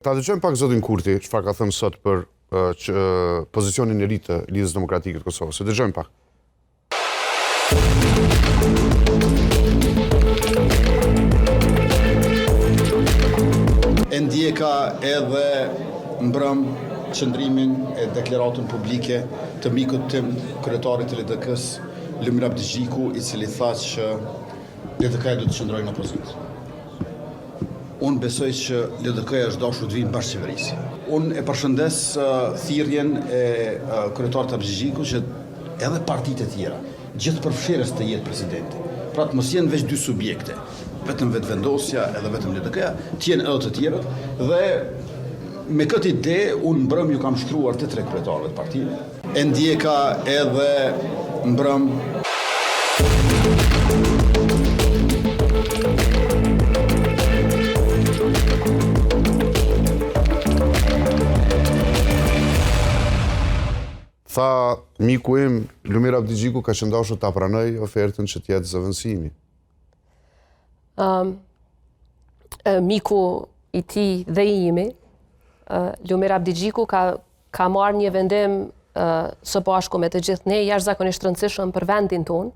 Ta dëgjojmë pak zotin Kurti, çfarë ka thënë sot për pozicionin e ri të Lidhjes Demokratike të Kosovës. Dëgjojmë pak. E ndjeka edhe mbrëm qëndrimin e deklaratën publike të mikut tim, kryetarit të LDK-s, Lumir Abdigjiku, i cili tha që LDK-ja do të qëndrojë në opozitë. Unë besoj që LDK-ja është dashur të vinë bashkë qeverisje. Unë e përshëndes thirrjen e kryetarit Abdigjiku që edhe partitë e tjera, gjithë përfshirës të jetë presidenti. Pra të mos jenë veç dy subjekte, vetëm vetëvendosja edhe vetëm LDK-ja, të jenë edhe të tjerët dhe me këtë ide unë mbrëm ju kam shtruar të tre kryetarëve të partive. E ndjeka edhe mbrëm Tha miku im, Lumir Abdigjiku ka qëndashur ta pranoj ofertën që t'jetë zëvendësimi. Miku i tij dhe i imi, Lumir Abdigjiku ka marrë një vendim së bashku me të gjithë ne jashtëzakonisht rëndësishëm për vendin tonë.